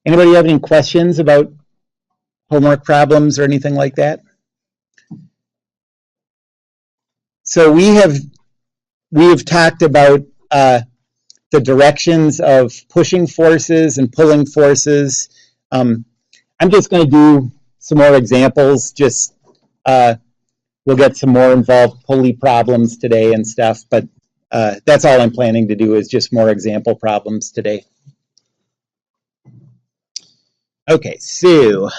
Anybody have any questions about homework problems or anything like that? So we have talked about the directions of pushing forces and pulling forces. I'm just going to do some more examples. Just we'll get some more involved pulley problems today and stuff, but that's all I'm planning to do is just more example problems today. Okay, so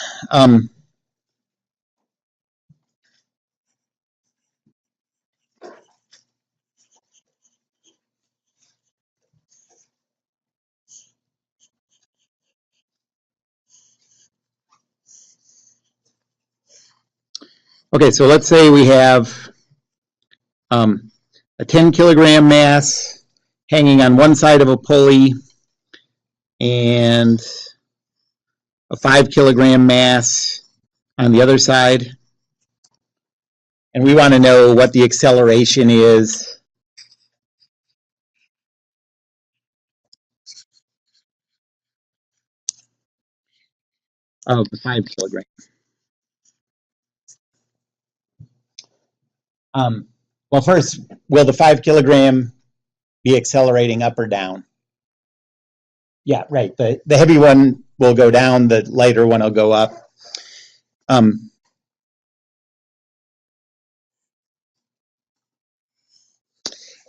okay, so let's say we have a 10 kilogram mass hanging on one side of a pulley and a 5 kilogram mass on the other side. And we want to know what the acceleration is of the 5 kilogram. Well, first, will the 5 kilogram be accelerating up or down? Yeah, right. The heavy one will go down, the lighter one will go up.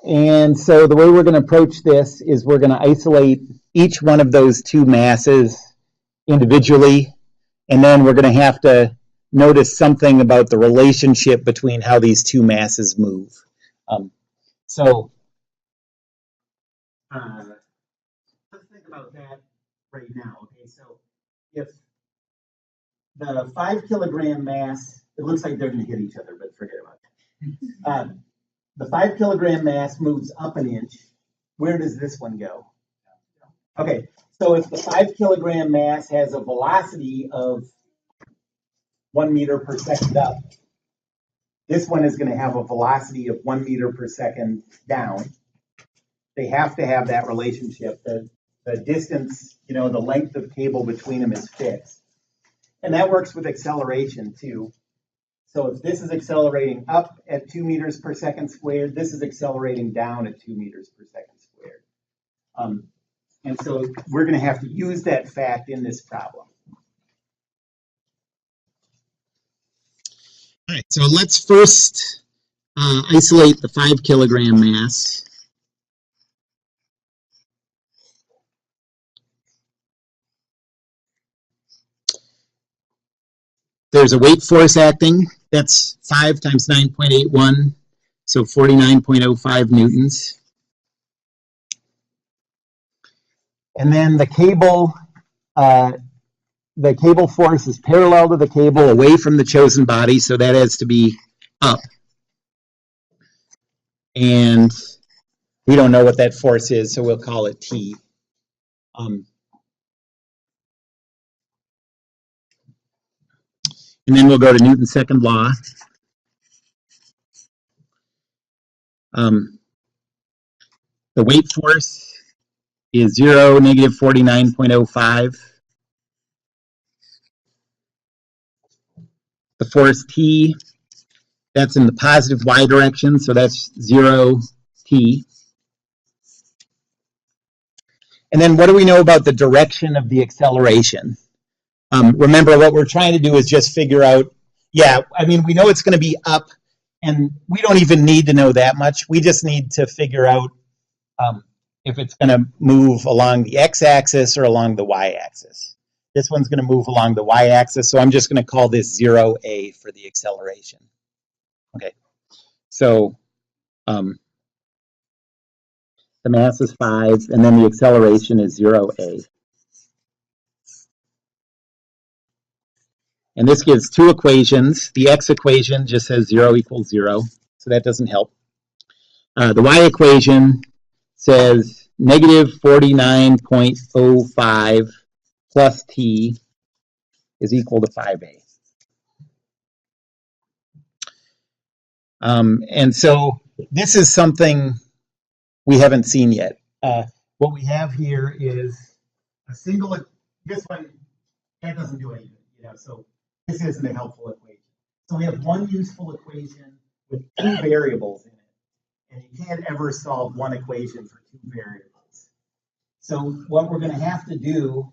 And so the way we're going to approach this is we're going to isolate each one of those two masses individually, and then we're going to have to notice something about the relationship between how these two masses move. So let's think about that right now. Okay, so if the 5 kilogram mass, it looks like they're going to hit each other, but forget about that. The 5 kilogram mass moves up an inch. Where does this one go? Okay, so if the 5 kilogram mass has a velocity of 1 meter per second up, this one is going to have a velocity of 1 meter per second down. They have to have that relationship. The distance, the length of cable between them is fixed. And that works with acceleration too. So if this is accelerating up at 2 meters per second squared, this is accelerating down at 2 meters per second squared. And so we're going to have to use that fact in this problem. All right, so let's first isolate the 5 kilogram mass. There's a weight force acting. That's 5 times 9.81, so 49.05 newtons. And then the cable force is parallel to the cable away from the chosen body, so that has to be up. And we don't know what that force is, so we'll call it T. And then we'll go to Newton's second law. The weight force is 0, negative 49.05. The force T, that's in the positive y direction, so that's 0 T. And then what do we know about the direction of the acceleration? Remember, what we're trying to do is just figure out, we know it's going to be up, and we don't even need to know that much. We just need to figure out if it's going to move along the x-axis or along the y-axis. This one's going to move along the y-axis, so I'm just going to call this 0a for the acceleration. Okay, so the mass is 5, and then the acceleration is 0a. And this gives two equations. The x equation just says 0 equals 0, so that doesn't help. The y equation says negative 49.05 plus t is equal to 5a. And so this is something we haven't seen yet. What we have here is a single this one, that doesn't do anything, so this isn't a helpful equation. So we have one useful equation with two variables in it, and you can't ever solve one equation for two variables. So what we're going to have to do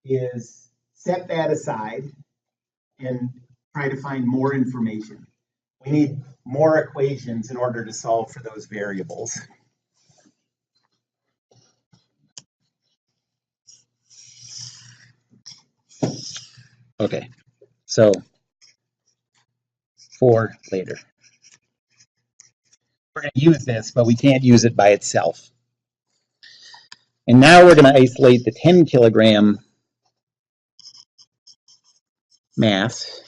is set that aside and try to find more information. We need more equations in order to solve for those variables. Okay, so for later. We're going to use this, but we can't use it by itself. And now we're going to isolate the 10 kilogram mass.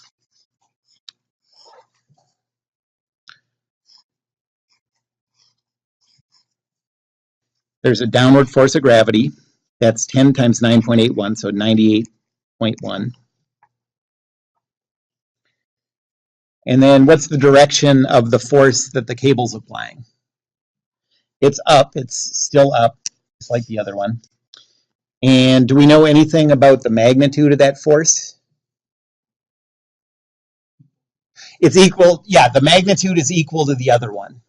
There's a downward force of gravity. That's 10 times 9.81, so 98.1. And then what's the direction of the force that the cable's applying? It's up. It's still up, just like the other one. And do we know anything about the magnitude of that force? It's equal. Yeah, the magnitude is equal to the other one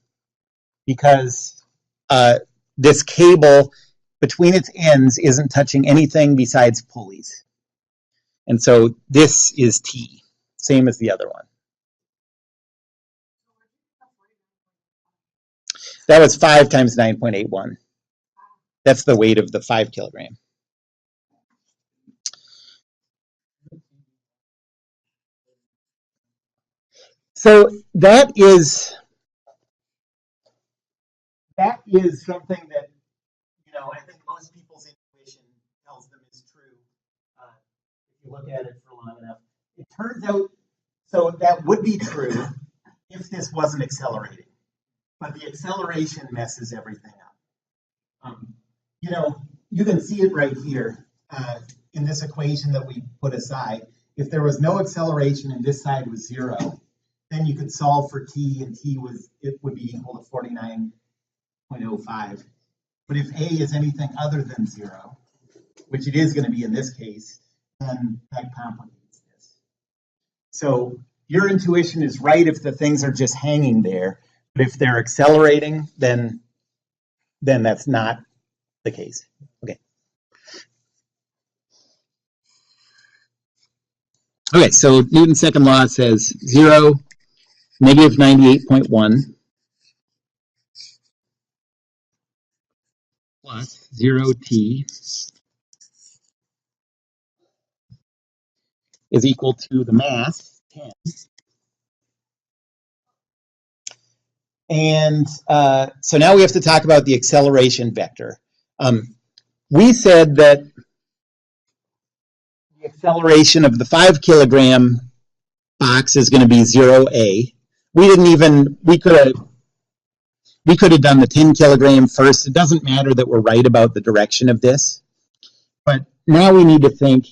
because this cable between its ends isn't touching anything besides pulleys. And so this is T, same as the other one. That was 5 times 9.81. That's the weight of the 5 kilogram. So that is something that, I think most people's intuition tells them is true. If you look at it for long enough, it turns out, so that would be true if this wasn't accelerating. But the acceleration messes everything up. You can see it right here in this equation that we put aside. If there was no acceleration and this side was 0, then you could solve for t, and it would be equal to 49.05. But if a is anything other than 0, which it is going to be in this case, then that complicates this. So your intuition is right if the things are just hanging there, but if they're accelerating, then that's not the case. Okay. Okay, so Newton's second law says 0, negative 98.1 plus 0t is equal to the mass, 10. And so now we have to talk about the acceleration vector. We said that the acceleration of the 5 kilogram box is going to be 0a. We could have done the 10 kilogram first. It doesn't matter that we're right about the direction of this. But now we need to think,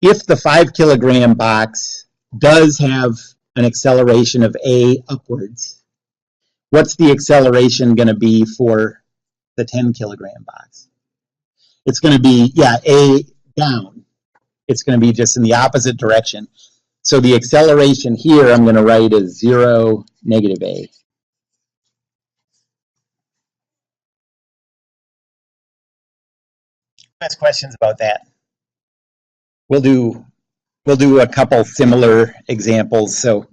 if the 5 kilogram box does have an acceleration of a upwards, what's the acceleration going to be for the 10 kilogram box? It's going to be, a down. It's going to be just in the opposite direction. So the acceleration here I'm going to write as 0, negative a. Ask questions about that. We'll do a couple similar examples, so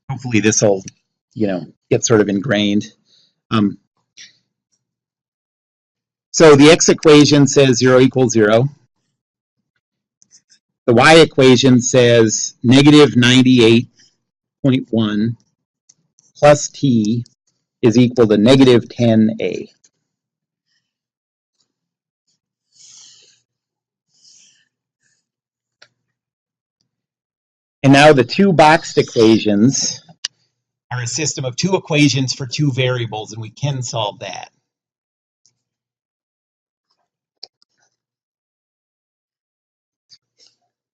hopefully this will, get sort of ingrained. So the x equation says 0 equals 0. The y equation says negative 98.1 plus t is equal to negative 10a. And now the two boxed equations are a system of two equations for two variables, and we can solve that.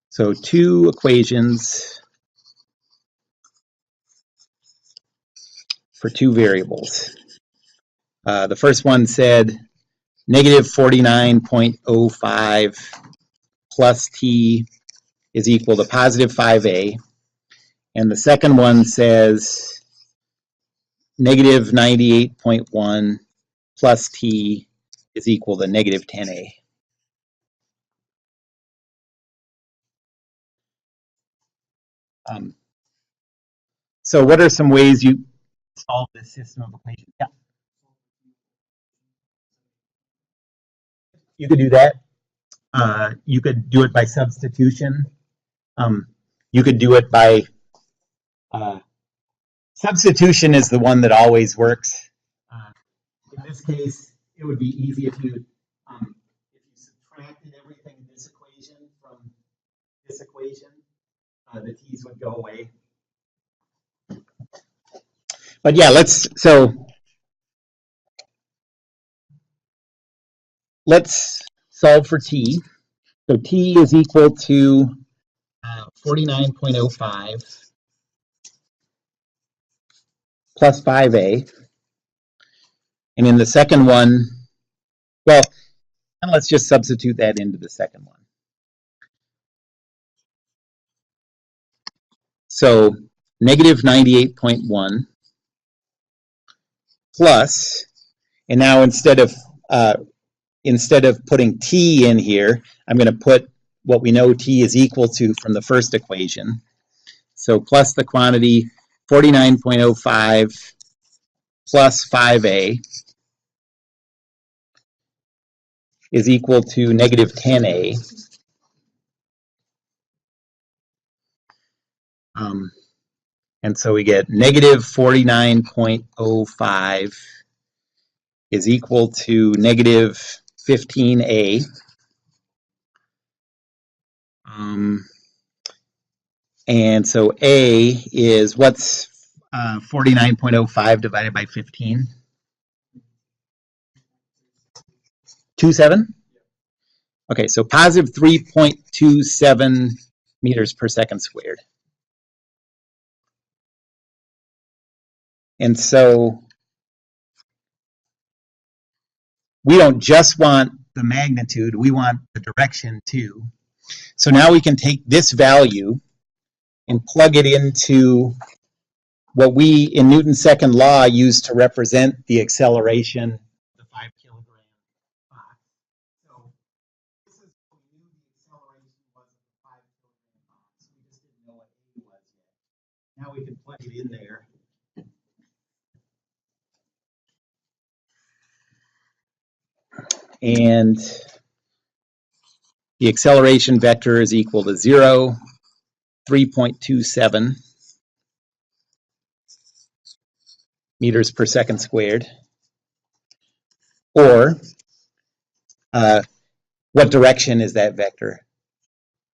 So two equations for two variables. The first one said negative 49.05 plus t is equal to positive 5a. And the second one says negative 98.1 plus t is equal to negative 10a. So what are some ways you solve this system of equations? Yeah. You could do that. You could do it by substitution. You could do it by substitution is the one that always works. In this case, it would be easy if you subtracted everything in this equation from this equation, the t's would go away. But yeah, let's solve for t. So t is equal to 49.05 plus 5a. And in the second one, well, and let's just substitute that into the second one. So negative 98.1 plus, and now instead of putting t in here, I'm going to put what we know t is equal to from the first equation. So plus the quantity 49.05 plus 5a is equal to negative 10a. And so we get negative 49.05 is equal to negative 15a. And so a is, what's 49.05 divided by 15? 27? Okay, so positive 3.27 meters per second squared. And so we don't just want the magnitude, we want the direction too. So now we can take this value and plug it into what we, in Newton's second law, use to represent the acceleration of the 5 kilogram box. So this is what we knew the acceleration was of the 5 kilogram box. We just didn't know what A was yet. Now we can plug it in there. And the acceleration vector is equal to 0, 3.27 meters per second squared. Or, what direction is that vector?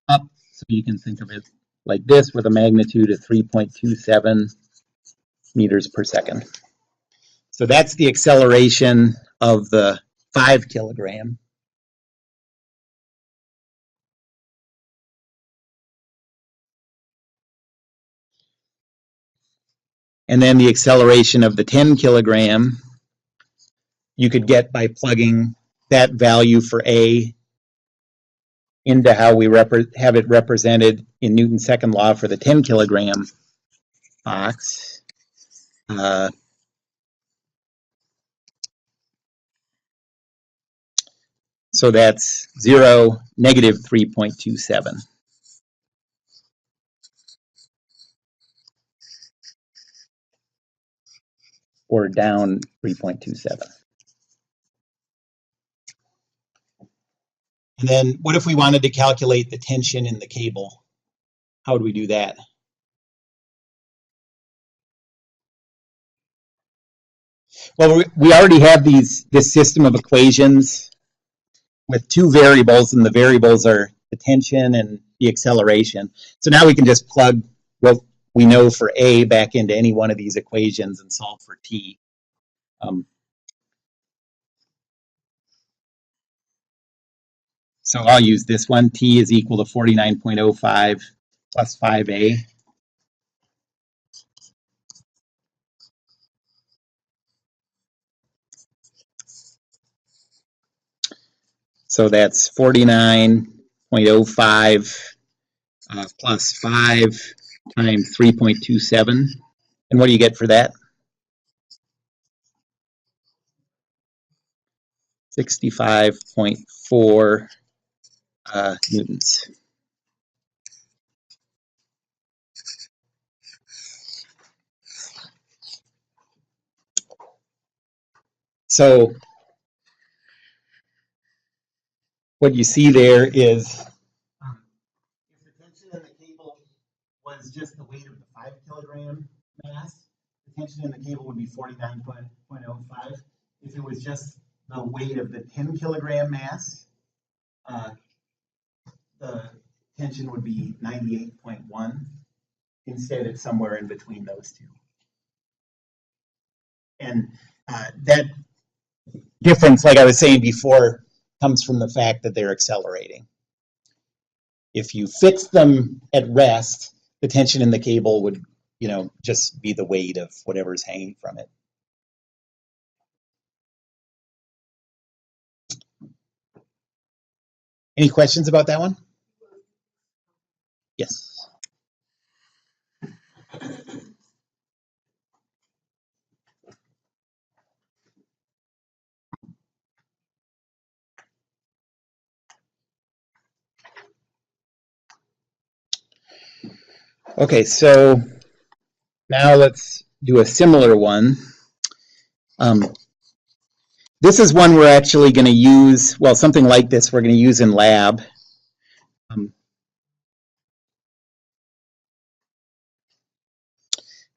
Up. So you can think of it like this, with a magnitude of 3.27 meters per second. So that's the acceleration of the 5 kilogram. And then the acceleration of the 10 kilogram, you could get by plugging that value for A into how we have it represented in Newton's second law for the 10 kilogram box. So that's 0, negative 3.27. Or down 3.27. And then what if we wanted to calculate the tension in the cable? How would we do that? Well, we already have this system of equations with two variables, and the variables are the tension and the acceleration. So now we can just plug what we know for A back into any one of these equations and solve for T. So I'll use this one. T is equal to 49.05 plus 5A. So that's 49.05 0.05 plus 5 times 3.27. And what do you get for that? 65.4 newtons. So what you see there is if the tension in the cable was just the weight of the 5 kilogram mass, the tension in the cable would be 49.05. If it was just the weight of the 10 kilogram mass, the tension would be 98.1. Instead, it's somewhere in between those two. And that difference, like I was saying before, comes from the fact that they're accelerating. If you fix them at rest, the tension in the cable would, just be the weight of whatever's hanging from it. Any questions about that one? Yes. Okay, so now let's do a similar one. This is one we're actually going to use, well, something like this we're going to use in lab.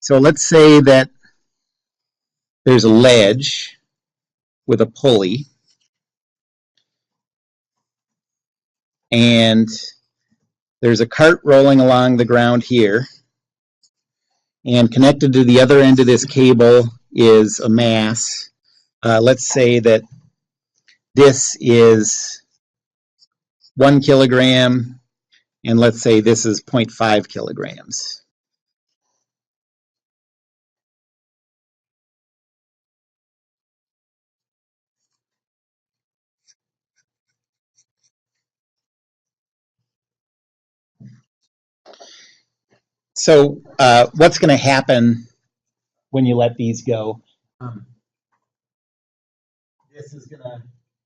So let's say that there's a ledge with a pulley, and there's a cart rolling along the ground here, and connected to the other end of this cable is a mass. Let's say that this is 1 kilogram, and let's say this is 0.5 kilograms. So what's going to happen when you let these go? This is going to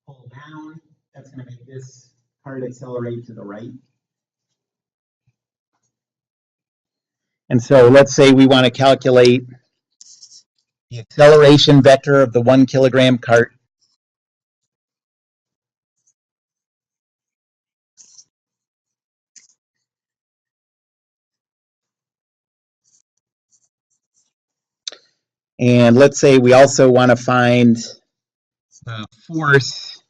pull down. That's going to make this cart accelerate to the right. And so let's say we want to calculate the acceleration vector of the 1 kilogram cart. And let's say we also want to find the force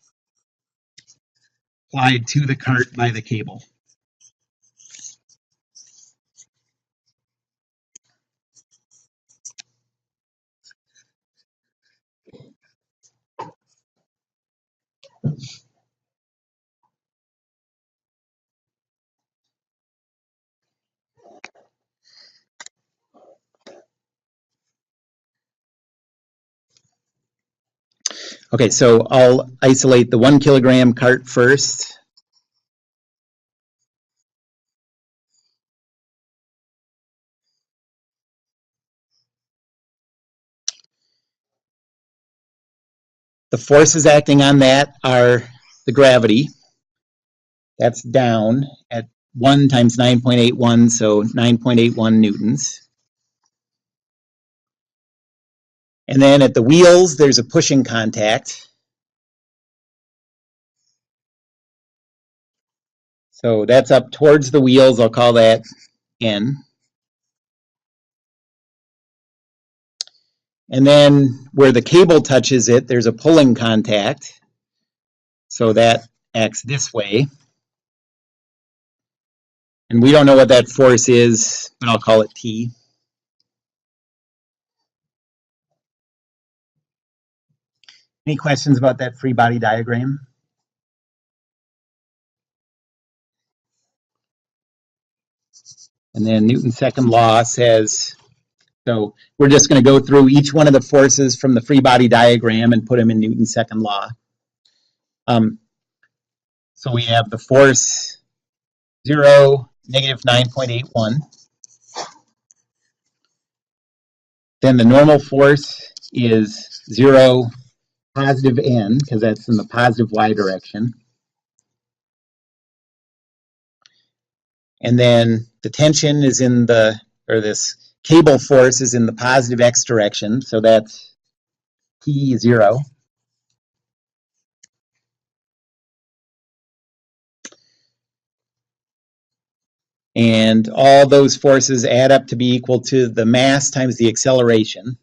applied to the cart by the cable. Okay, so I'll isolate the 1 kilogram cart first. The forces acting on that are the gravity. That's down at 1 times 9.81, so 9.81 newtons. And then at the wheels, there's a pushing contact. So that's up towards the wheels. I'll call that N. And then where the cable touches it, there's a pulling contact. So that acts this way. And we don't know what that force is, but I'll call it T. Any questions about that free body diagram? And then Newton's second law says, so we're just going to go through each one of the forces from the free body diagram and put them in Newton's second law. So we have the force 0, negative 9.81. Then the normal force is 0, positive n, because that's in the positive y direction. And then the tension is in the, or this cable force is in the positive x direction, so that's T0. And all those forces add up to be equal to the mass times the acceleration.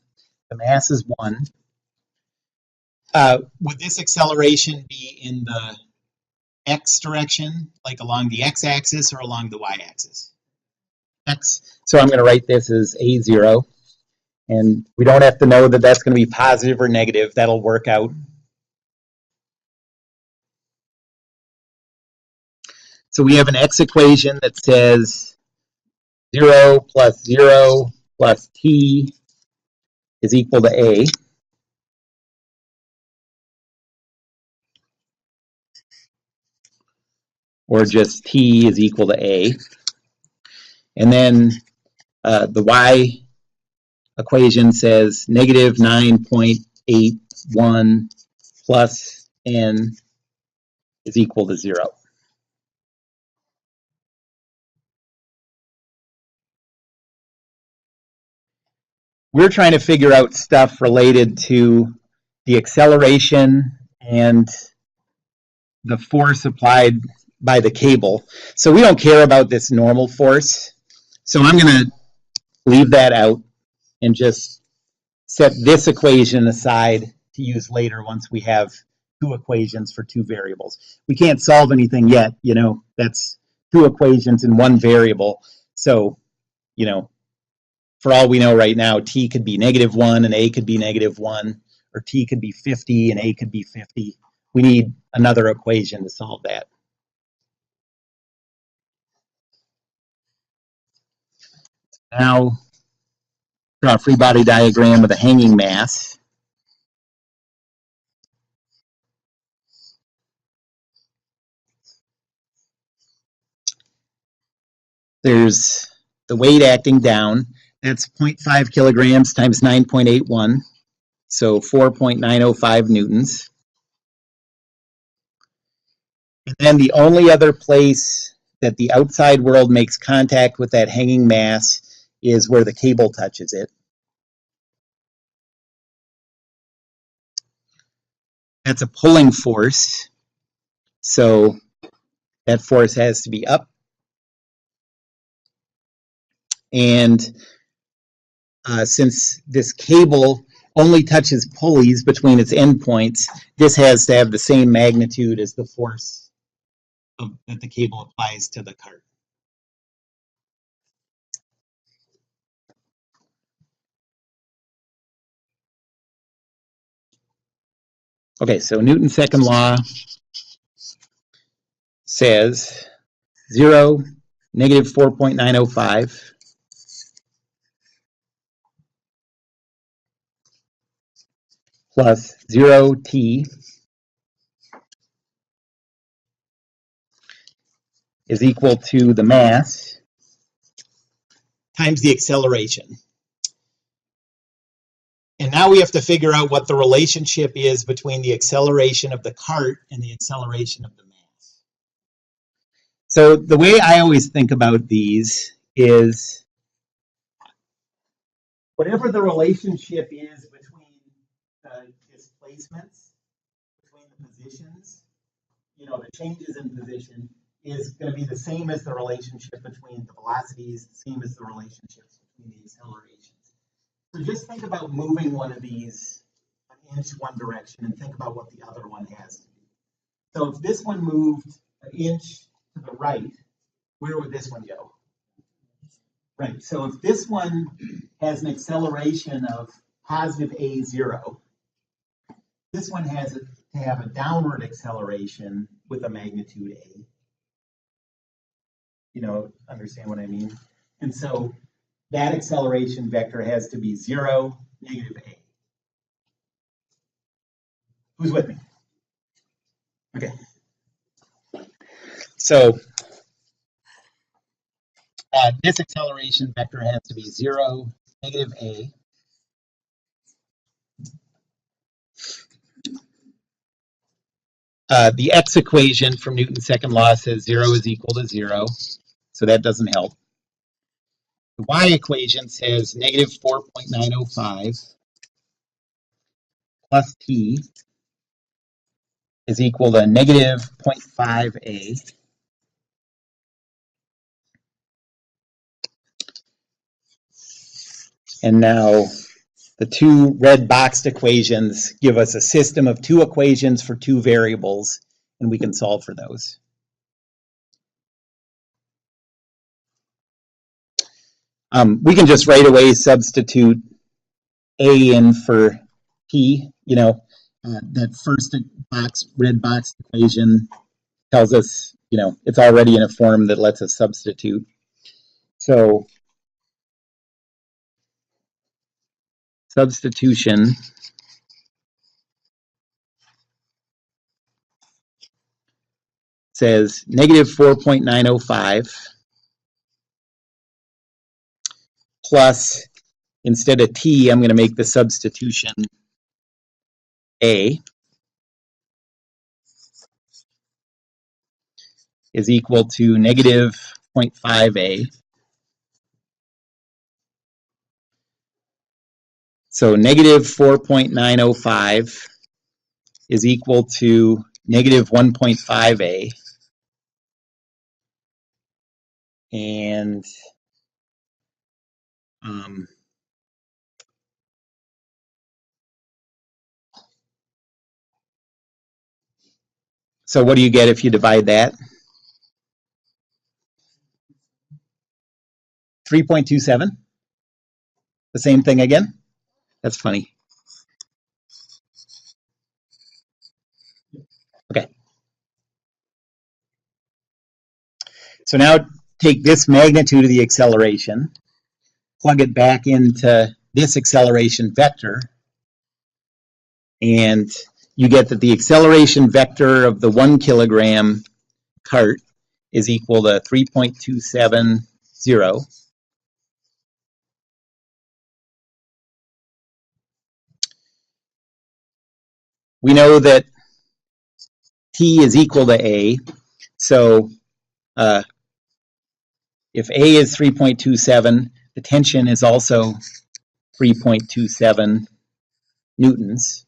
The mass is 1. Would this acceleration be in the x direction, like along the x-axis or along the y-axis? X. So I'm going to write this as A0. And we don't have to know that that's going to be positive or negative. That'll work out. So we have an x equation that says 0 plus 0 plus t is equal to a. Or just t is equal to a. And then the y equation says negative 9.81 plus n is equal to 0. We're trying to figure out stuff related to the acceleration and the force applied by the cable. So we don't care about this normal force. So I'm going to leave that out and just set this equation aside to use later once we have two equations for two variables. We can't solve anything yet, you know, that's two equations in one variable. So, you know, for all we know right now, t could be -1 and a could be -1, or t could be 50 and a could be 50. We need another equation to solve that. Now, draw a free body diagram with a hanging mass. There's the weight acting down. That's 0.5 kilograms times 9.81, so 4.905 newtons. And then the only other place that the outside world makes contact with that hanging mass is where the cable touches it. That's a pulling force, so that force has to be up. And since this cable only touches pulleys between its endpoints, this has to have the same magnitude as the force that the cable applies to the cart. Okay, so Newton's second law says 0, negative 4.905 plus 0t is equal to the mass times the acceleration. And now we have to figure out what the relationship is between the acceleration of the cart and the acceleration of the mass. So the way I always think about these is whatever the relationship is between the displacements, between the positions, you know, the changes in position is going to be the same as the relationship between the velocities, the same as the relationships between the accelerations. So just think about moving one of these an inch one direction and think about what the other one has to do. So if this one moved an inch to the right, where would this one go? Right, so if this one has an acceleration of positive A0, this one has to have a downward acceleration with a magnitude A. You know, understand what I mean? And so that acceleration vector has to be 0, negative A. Who's with me? Okay. So This acceleration vector has to be 0, negative a. The x equation from Newton's second law says 0 is equal to 0, so that doesn't help. The y equation says negative 4.905 plus t is equal to negative 0.5a. And now the two red boxed equations give us a system of two equations for two variables, and we can solve for those. We can just right away substitute a in for t. That first red box equation tells us, it's already in a form that lets us substitute. So substitution says negative 4.905 plus, instead of t, I'm going to make the substitution a is equal to negative 0.5a. So negative 4.905 is equal to negative 1.5a. And so what do you get if you divide that? 3.27? The same thing again? That's funny. Okay. So now take this magnitude of the acceleration, plug it back into this acceleration vector, and you get that the acceleration vector of the 1 kilogram cart is equal to 3.270. We know that t is equal to a, so if a is 3.27, the tension is also 3.27 newtons.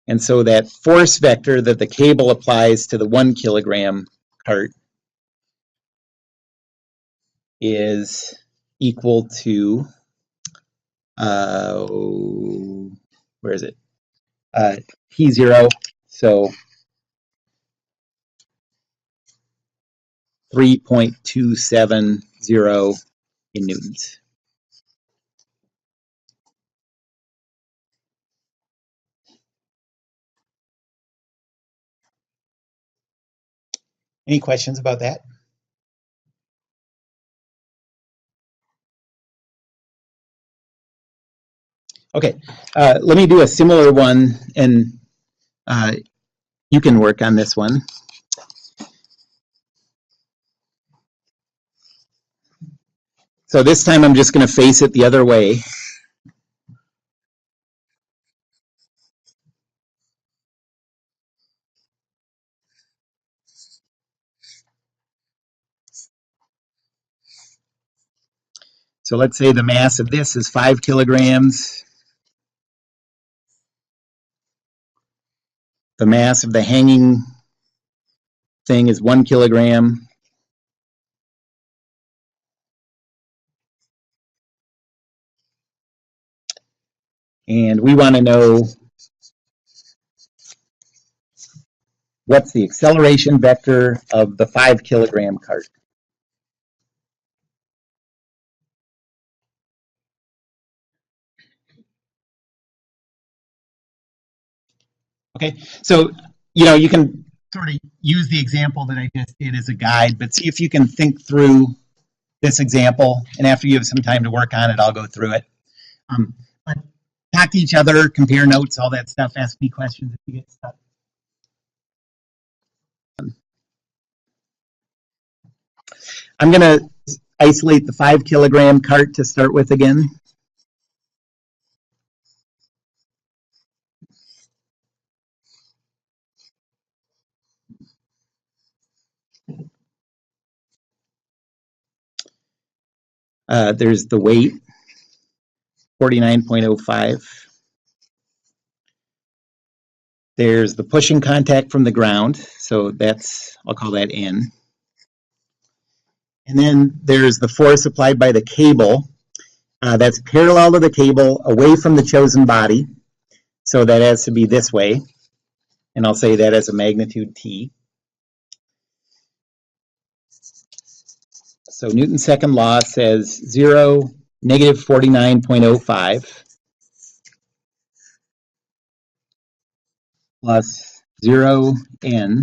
And so that force vector that the cable applies to the 1 kilogram cart is equal to, where is it? T0, so 3.270 in newtons. Any questions about that? Okay, let me do a similar one, and you can work on this one. So this time I'm just going to face it the other way. So let's say the mass of this is 5 kilograms. The mass of the hanging thing is 1 kilogram. And we want to know what's the acceleration vector of the 5 kilogram cart. Okay, so you can sort of use the example that I just did as a guide, but see if you can think through this example, and after you have some time to work on it, I'll go through it. But talk to each other, compare notes, all that stuff, ask me questions if you get stuck. I'm going to isolate the 5 kilogram cart to start with again. There's the weight, 49.05. There's the pushing contact from the ground, so that's, I'll call that N. And then there's the force applied by the cable. That's parallel to the cable, away from the chosen body. So that has to be this way. And I'll say that as a magnitude T. So Newton's second law says 0, negative 49.05 plus 0 N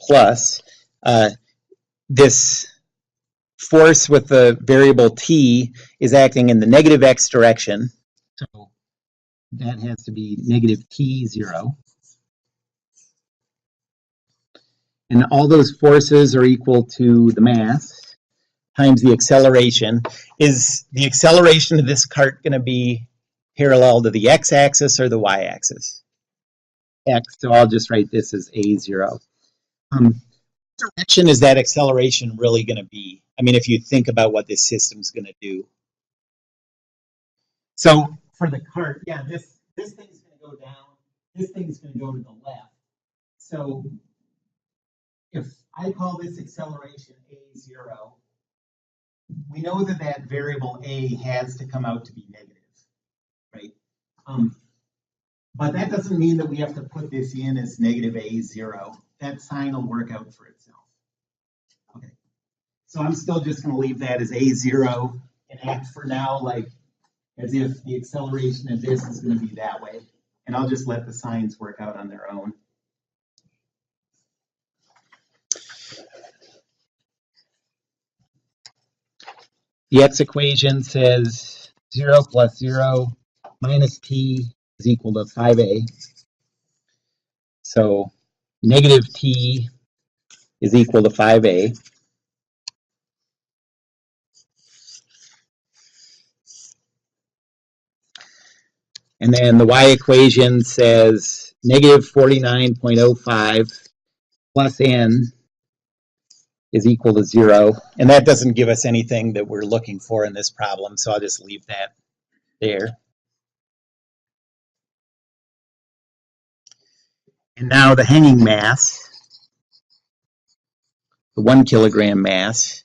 plus this force with the variable T is acting in the negative X direction. So that has to be negative T0. And all those forces are equal to the mass times the acceleration. Is the acceleration of this cart going to be parallel to the x-axis or the y-axis? X, so I'll just write this as A0. What direction is that acceleration really going to be? I mean, if you think about what this system's going to do. So for the cart, yeah, this thing's going to go down. This thing's going to go to the left. So if I call this acceleration A0, we know that that variable A has to come out to be negative, right? But that doesn't mean that we have to put this in as negative A0. That sign will work out for itself. Okay, so I'm still just going to leave that as A0 and act for now like as if the acceleration of this is going to be that way. And I'll just let the signs work out on their own. The X equation says 0 plus 0 minus T is equal to 5A. So negative T is equal to 5A. And then the Y equation says negative 49.05 plus N is equal to 0. And that doesn't give us anything that we're looking for in this problem, so I'll just leave that there. And now the hanging mass, the 1 kilogram mass.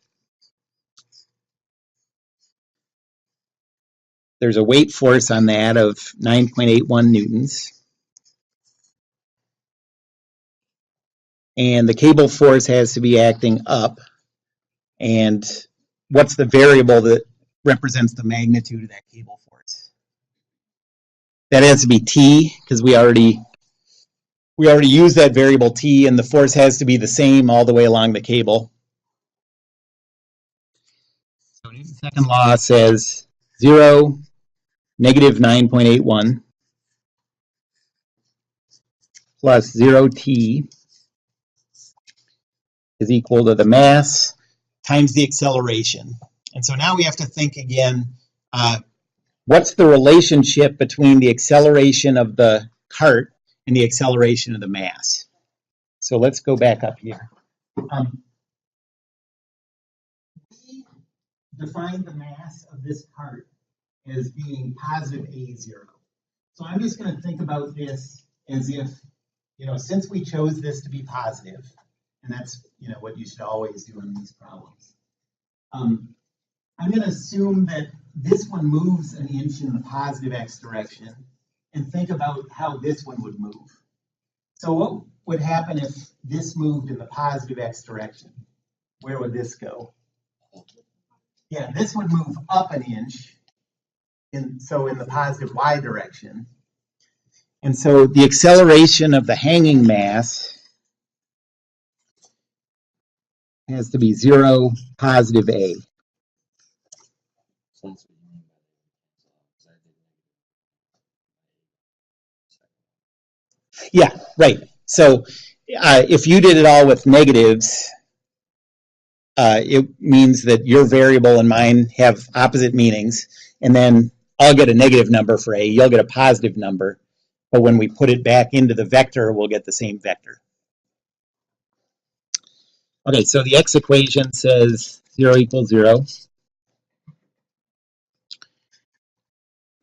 There's a weight force on that of 9.81 newtons. And the cable force has to be acting up. And what's the variable that represents the magnitude of that cable force? That has to be T, because we already used that variable T, and the force has to be the same all the way along the cable. So Newton's second law says 0, negative 9.81 plus 0T is equal to the mass times the acceleration. And so now we have to think again, what's the relationship between the acceleration of the cart and the acceleration of the mass? So let's go back up here. We define the mass of this cart as being positive A0. So I'm just going to think about this as if, since we chose this to be positive, and that's, what you should always do in these problems. I'm going to assume that this one moves an inch in the positive X direction and think about how this one would move. So what would happen if this moved in the positive X direction? Where would this go? Yeah, this would move up an inch, so in the positive Y direction. And so the acceleration of the hanging mass has to be 0, positive A. Yeah, right. So if you did it all with negatives, it means that your variable and mine have opposite meanings, and then I'll get a negative number for A, you'll get a positive number, but when we put it back into the vector, we'll get the same vector. Okay, so the x equation says 0 equals 0.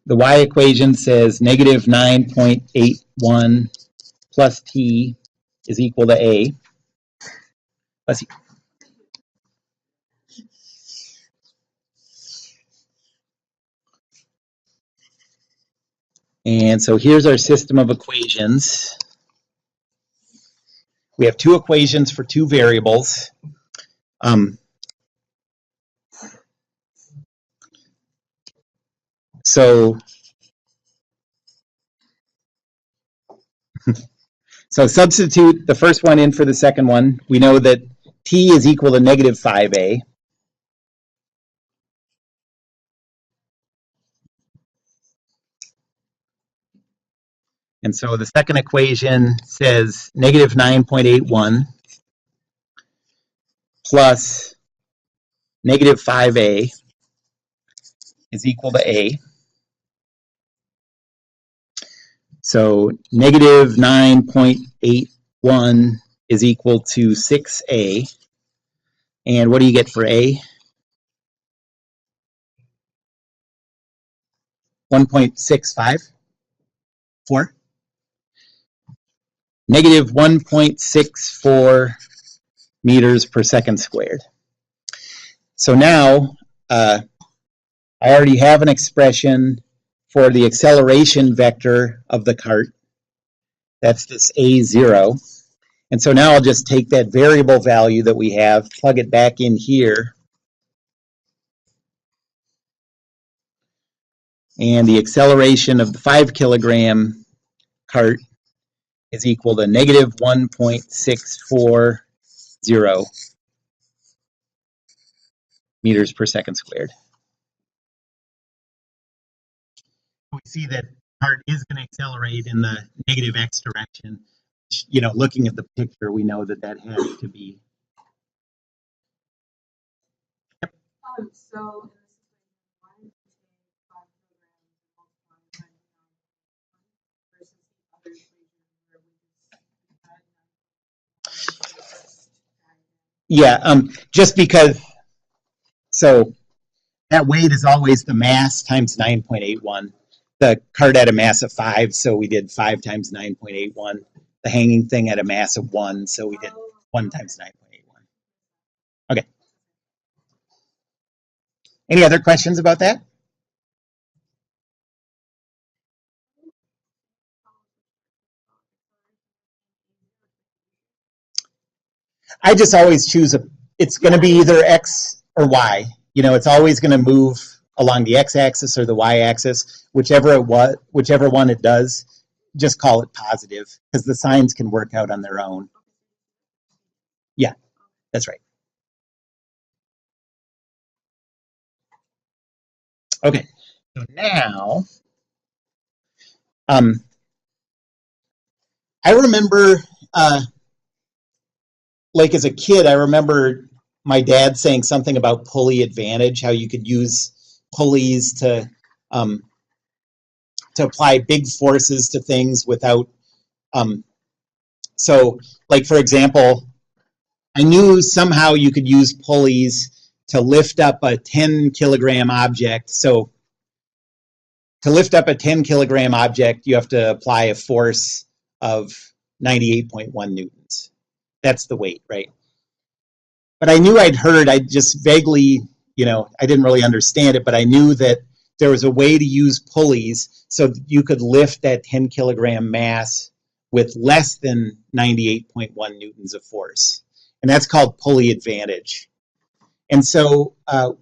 The y equation says negative 9.81 plus t is equal to A. Let's see. And so here's our system of equations. We have two equations for two variables. So substitute the first one in for the second one. We know that t is equal to negative 5a. And so the second equation says negative 9.81 plus negative 5a is equal to a. So negative 9.81 is equal to 6a. And what do you get for a? 1.65? 4? Negative 1.64 meters per second squared. So now I already have an expression for the acceleration vector of the cart. That's this a0. And so now I'll just take that variable value that we have, plug it back in here. And the acceleration of the 5 kilogram cart is equal to negative 1.640 meters per second squared. We see that the cart is going to accelerate in the negative x direction. You know, looking at the picture, we know that that has to be. Yep. So Yeah, just because, so that weight is always the mass times 9.81. The cart had a mass of 5, so we did 5 times 9.81. The hanging thing had a mass of 1, so we did 1 times 9.81. Okay. Any other questions about that? I just always choose it's going to be either X or Y. You know, it's always going to move along the X-axis or the Y-axis, whichever one it does, just call it positive because the signs can work out on their own. Yeah, that's right. Okay, so now, I remember, like as a kid, I remember my dad saying something about pulley advantage, how you could use pulleys to apply big forces to things without, so like for example, I knew somehow you could use pulleys to lift up a 10 kilogram object. So to lift up a 10 kilogram object, you have to apply a force of 98.1 newtons. That's the weight, right? But I knew I just vaguely, you know, I didn't really understand it, but I knew that there was a way to use pulleys so that you could lift that 10 kilogram mass with less than 98.1 newtons of force. And that's called pulley advantage. And so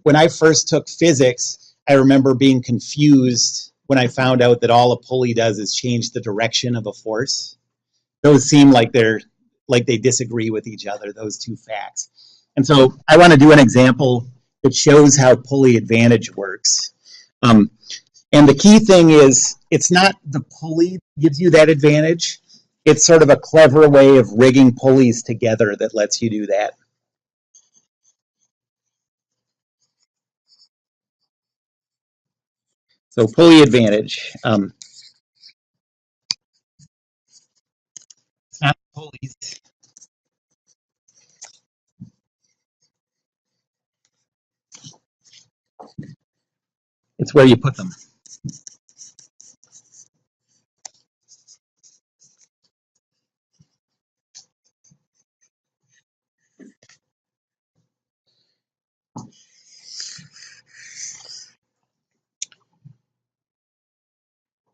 when I first took physics, I remember being confused when I found out that all a pulley does is change the direction of a force. Those seem like they disagree with each other, those two facts. And so I want to do an example that shows how pulley advantage works. And the key thing is, it's not the pulley that gives you that advantage. it's sort of a clever way of rigging pulleys together that lets you do that. So pulley advantage. It's not pulleys. It's where you put them.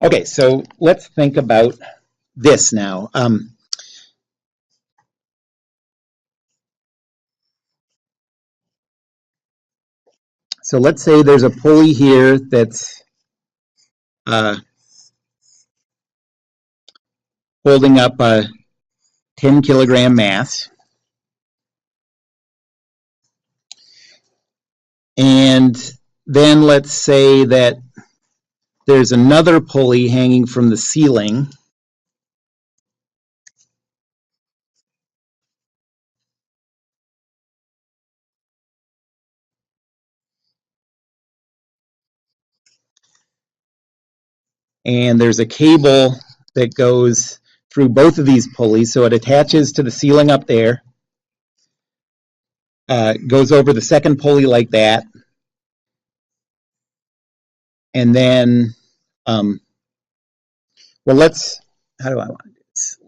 Okay, so let's think about this now. So let's say there's a pulley here that's holding up a 10 kilogram mass. And then let's say that there's another pulley hanging from the ceiling. And there's a cable that goes through both of these pulleys, so it attaches to the ceiling up there, goes over the second pulley like that, and then, well, how do I want to do this?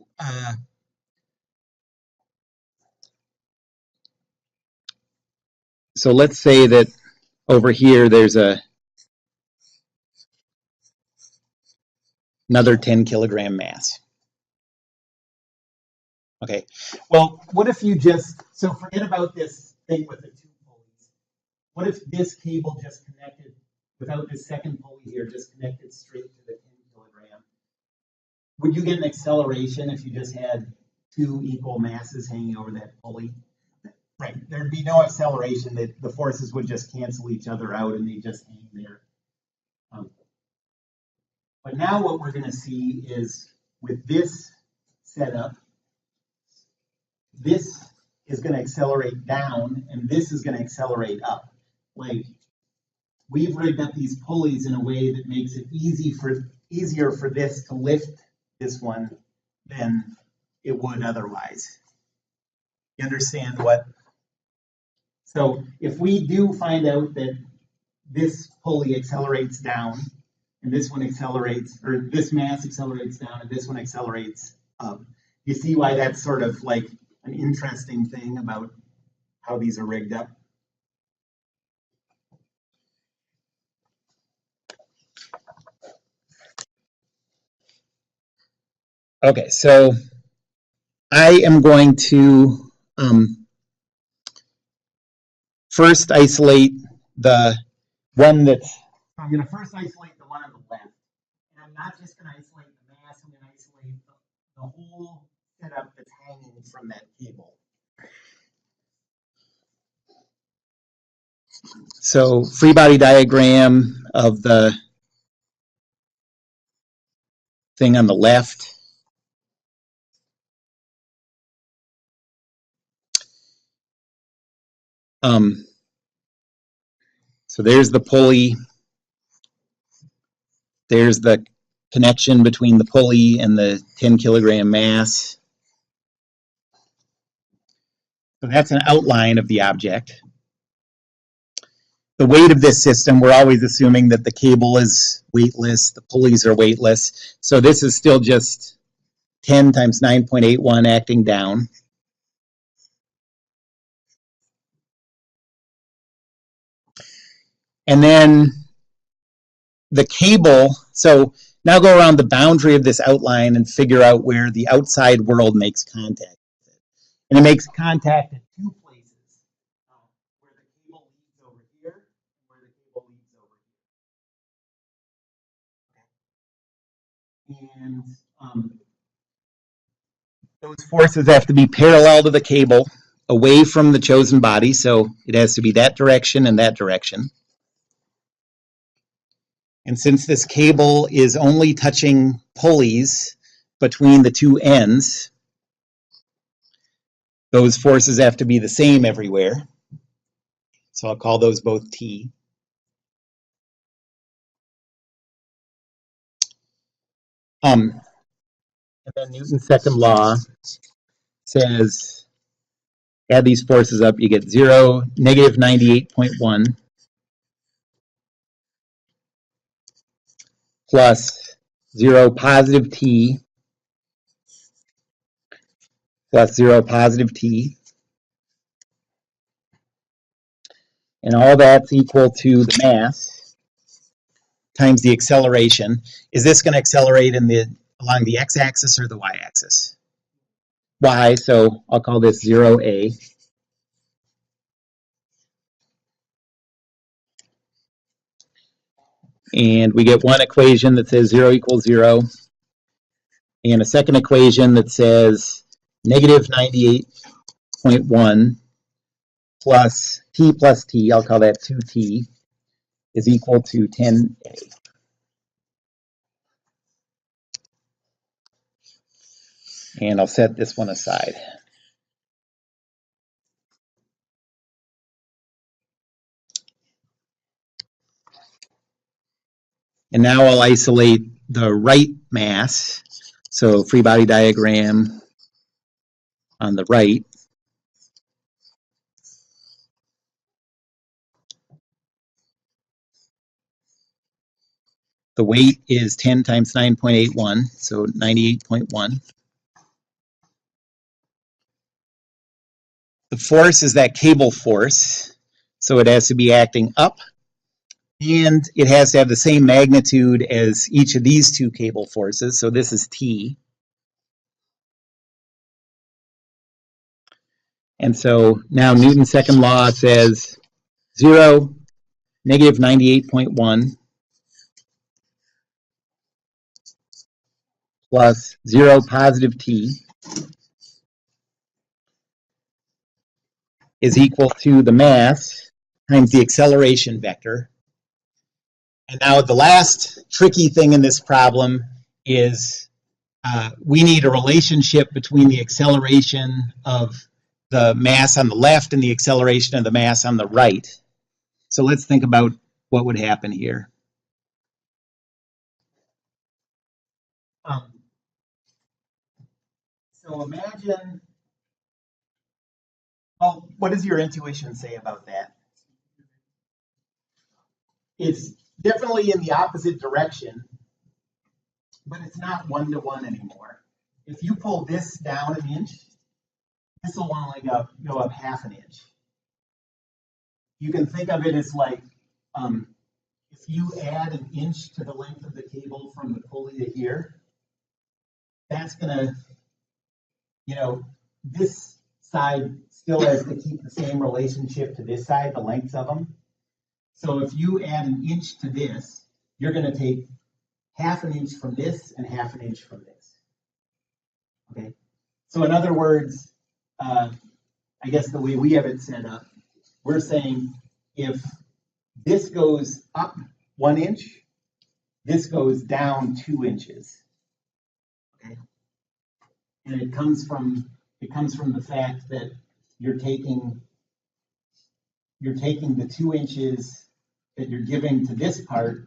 So let's say that over here there's another 10 kilogram mass. Okay, well, what if you so forget about this thing with the two pulleys. What if this cable just connected, without this second pulley here, just connected straight to the 10 kilogram? Would you get an acceleration if you just had two equal masses hanging over that pulley? Right, there'd be no acceleration, that the forces would just cancel each other out and they just hang there. But now what we're gonna see is with this setup, this is going to accelerate down and this is going to accelerate up. Like, we've rigged up these pulleys in a way that makes it easier for this to lift this one than it would otherwise. You understand what? So if we do find out that this pulley accelerates down and this one accelerates, or this mass accelerates down and this one accelerates up, you see why that's sort of like an interesting thing about how these are rigged up. Okay, so I am going to first isolate the one that's, I'm going to first isolate the one on the left. And I'm not just going to isolate the mass, I'm going to isolate the whole setup that's hanging from that cable. So free body diagram of the thing on the left. So there's the pulley. There's the connection between the pulley and the 10 kilogram mass. So that's an outline of the object. The weight of this system, we're always assuming that the cable is weightless, the pulleys are weightless. So this is still just 10 times 9.81 acting down. And then the cable, so now go around the boundary of this outline and figure out where the outside world makes contact. And it makes contact at two places, where the cable leads over here and where the cable leads over here. And those forces have to be parallel to the cable, away from the chosen body, so it has to be that direction and that direction. And since this cable is only touching pulleys, between the two ends, those forces have to be the same everywhere. So I'll call those both T. And then Newton's second law says, add these forces up, you get 0, negative 98.1 plus 0 positive T plus 0 positive T. And all that's equal to the mass times the acceleration. Is this going to accelerate along the x-axis or the y-axis? Y, so I'll call this 0A. And we get one equation that says 0 equals 0, and a second equation that says negative 98.1 plus T, I'll call that 2T, is equal to 10A. And I'll set this one aside. And now I'll isolate the right mass. So free body diagram on the right. The weight is 10 times 9.81, so 98.1. The force is that cable force, so it has to be acting up, and it has to have the same magnitude as each of these two cable forces, so this is T. And so now Newton's second law says 0, negative 98.1 plus 0 positive T is equal to the mass times the acceleration vector. And now the last tricky thing in this problem is we need a relationship between the acceleration of the mass on the left and the acceleration of the mass on the right. So let's think about what would happen here. So imagine, well, what does your intuition say about that? It's definitely in the opposite direction, but it's not one-to-one anymore. If you pull this down an inch, this will only go up half an inch. You can think of it as like, if you add an inch to the length of the cable from the pulley to here, that's gonna, this side still has to keep the same relationship to this side, the lengths of them. So if you add an inch to this, you're gonna take half an inch from this and half an inch from this. Okay, so in other words, I guess the way we have it set up, we're saying if this goes up 1 inch, this goes down 2 inches. Okay, and it comes from the fact that you're taking the 2 inches that you're giving to this part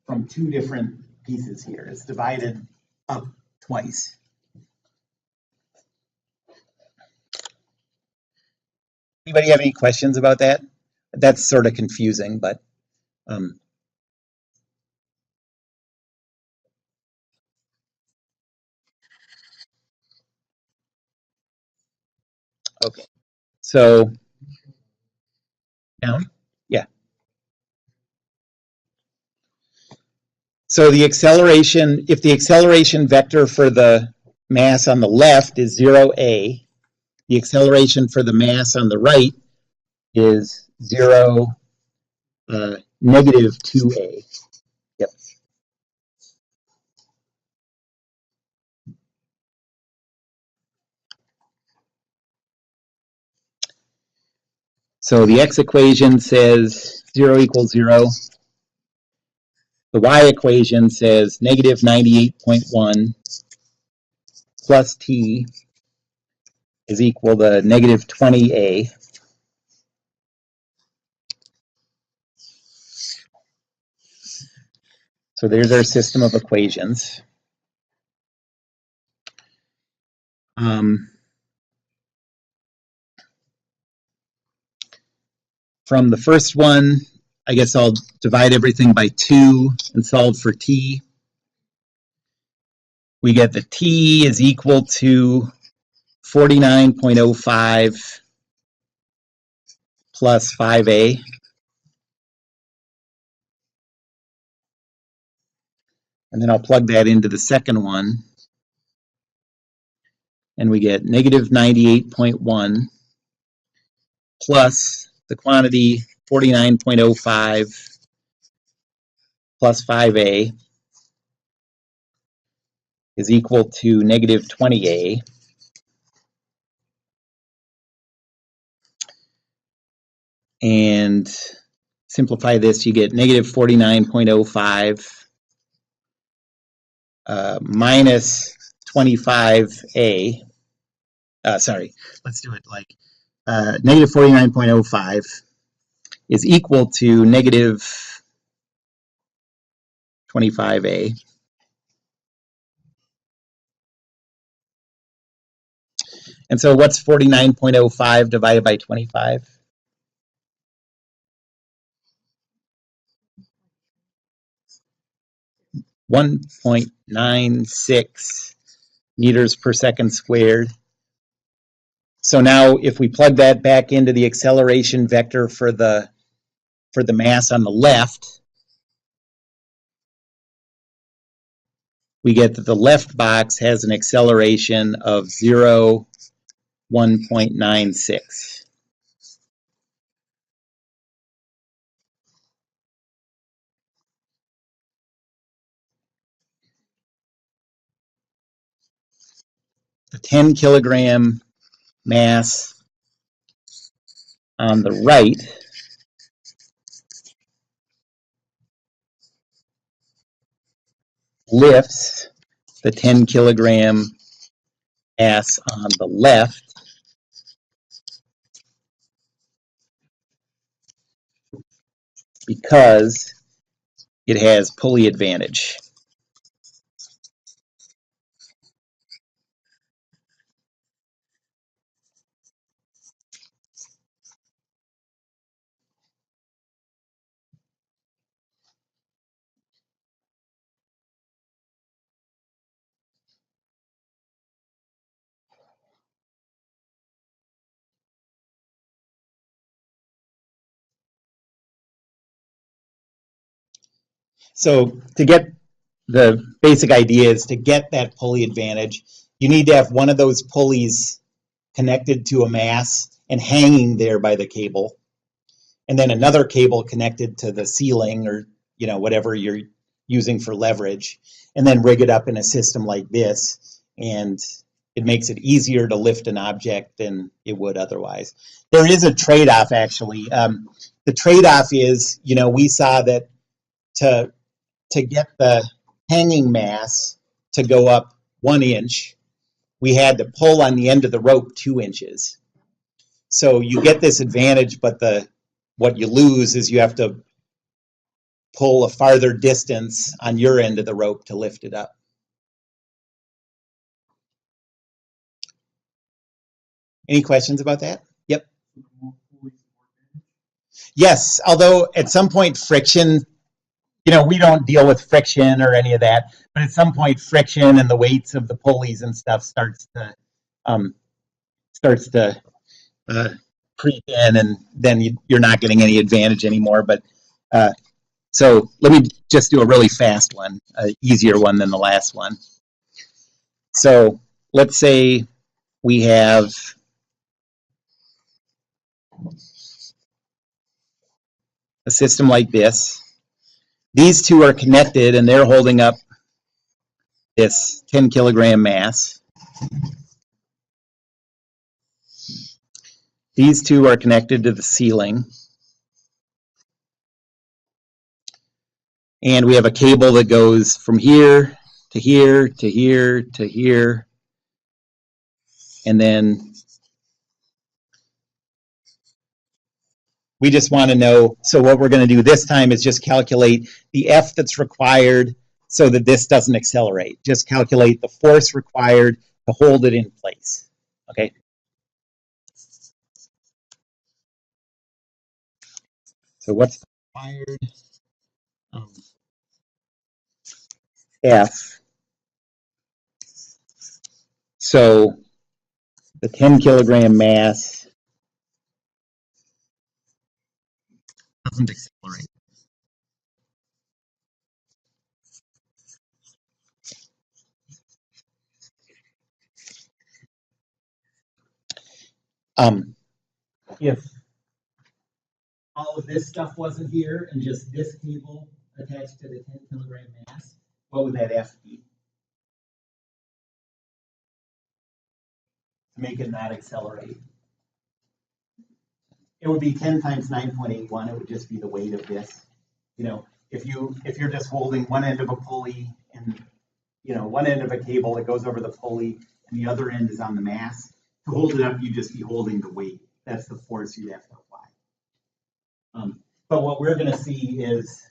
from two different pieces here. It's divided up twice. Anybody have any questions about that? That's sort of confusing, but okay. So down, yeah. So the acceleration, if the acceleration vector for the mass on the left is 0a, the acceleration for the mass on the right is 0, negative 2a. Yep. So the x equation says 0 equals 0. The y equation says negative 98.1 plus T is equal to negative 20A. So there's our system of equations. From the first one, I guess I'll divide everything by 2 and solve for T. We get that T is equal to 49.05 plus 5A. And then I'll plug that into the second one. And we get negative 98.1 plus the quantity 49.05 plus 5A is equal to negative 20A. And simplify this, you get negative 49.05 minus 25A. Sorry, let's do it like negative 49.05 is equal to negative 25A. And so what's 49.05 divided by 25? 1.96 meters per second squared. So now if we plug that back into the acceleration vector for the mass on the left, we get that the left box has an acceleration of 1.96. The 10 kilogram mass on the right lifts the 10 kilogram mass on the left because it has pulley advantage. So to get the basic idea is to get that pulley advantage, you need to have one of those pulleys connected to a mass and hanging there by the cable, and then another cable connected to the ceiling or whatever you're using for leverage, and then rig it up in a system like this, and it makes it easier to lift an object than it would otherwise. There is a trade-off, actually. The trade-off is, we saw that to get the hanging mass to go up 1 inch, we had to pull on the end of the rope 2 inches. So you get this advantage, but what you lose is you have to pull a farther distance on your end of the rope to lift it up. Any questions about that? Yep. Yes, although at some point friction, we don't deal with friction or any of that, but at some point friction and the weights of the pulleys and stuff starts to creep in, and then you're not getting any advantage anymore. But so let me just do a really fast one, an easier one than the last one. So let's say we have a system like this. These two are connected and they're holding up this 10 kilogram mass. These two are connected to the ceiling. And we have a cable that goes from here to here to here to here And then we just want to know, so what we're going to do this time is just calculate the F that's required so that this doesn't accelerate. Just calculate the force required to hold it in place. Okay. So what's required? F. So the 10 kilogram mass doesn't accelerate. If all of this stuff wasn't here and just this cable attached to the 10 kilogram mass, what would that F be? To make it not accelerate. It would be 10 times 9.81. It would just be the weight of this. You know, if you're just holding one end of a pulley and, you know, one end of a cable that goes over the pulley and the other end is on the mass, to hold it up, you'd just be holding the weight. That's the force you have to apply. But what we're going to see is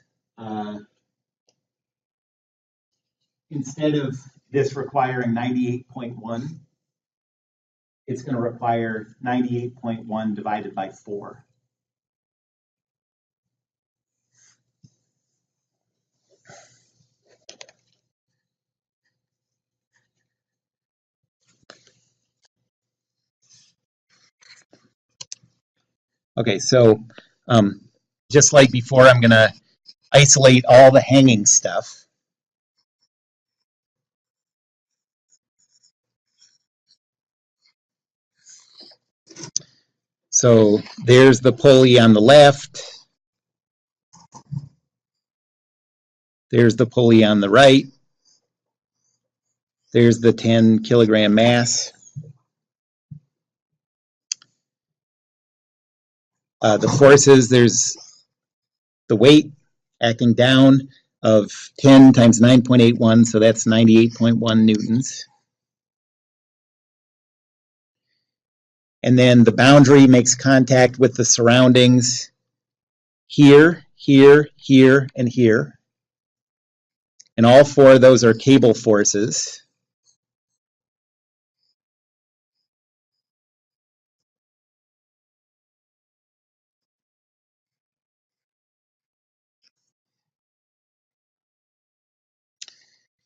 instead of this requiring 98.1, it's going to require 98.1 divided by 4. Okay, so just like before, I'm going to isolate all the hanging stuff. So there's the pulley on the left. There's the pulley on the right. There's the 10 kilogram mass. The forces, there's the weight acting down of 10 times 9.81, so that's 98.1 newtons. And then the boundary makes contact with the surroundings here, here, here, and here. And all 4 of those are cable forces.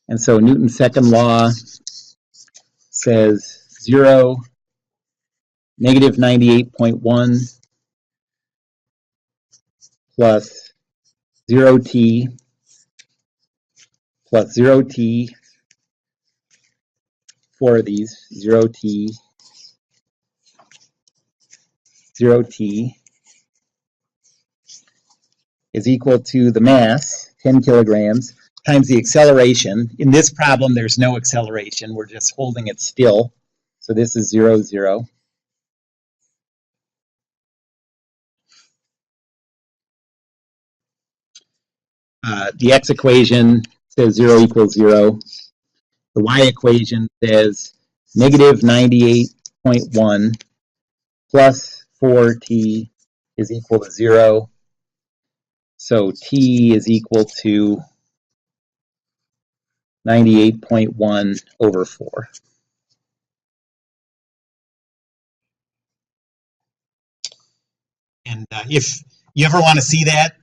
And so Newton's second law says 0, negative 98.1 plus 0t plus 0t, 4 of these, 0t, 0t is equal to the mass, 10 kilograms, times the acceleration. In this problem, there's no acceleration. We're just holding it still. So this is 0, 0. The x equation says 0 equals 0. The y equation says negative 98.1 plus 4t is equal to 0. So t is equal to 98.1 over 4. And if you ever want to see that,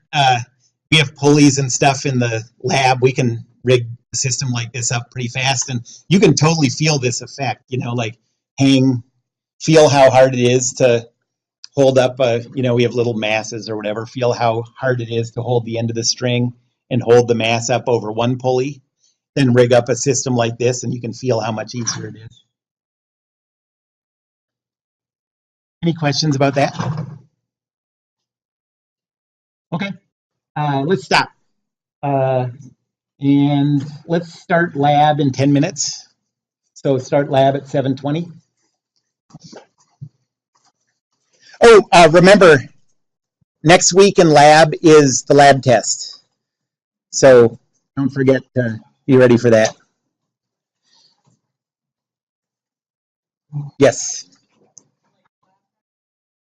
we have pulleys and stuff in the lab. We can rig a system like this up pretty fast, and you can totally feel this effect, you know, like feel how hard it is to hold up, you know, we have little masses or whatever, feel how hard it is to hold the end of the string and hold the mass up over one pulley. Then rig up a system like this, and you can feel how much easier it is. Any questions about that? Okay, let's stop. And let's start lab in 10 minutes. So start lab at 7:20. Oh, remember, next week in lab is the lab test. So don't forget to be ready for that. Yes.